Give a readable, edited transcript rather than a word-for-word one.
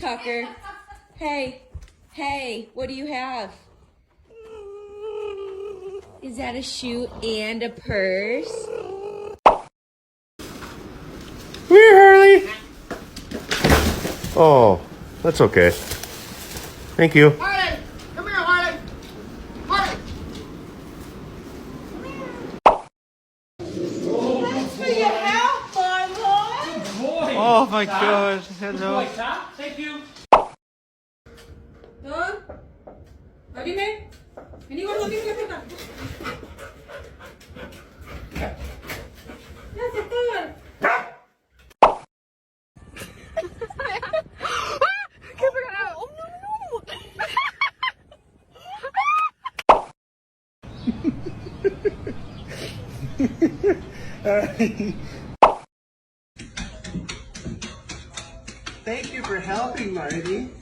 Tucker. Hey, what do you have? Is that a shoe and a purse? Come here, Harley. Oh, that's okay. Thank you. Harley! Come here, Harley! Harley! Thanks for your help, boy. Oh my gosh. Hello. Thank you. Don, dime. Vení, gordo, vení, la Gracias, Thor. Thank you for helping, Marty.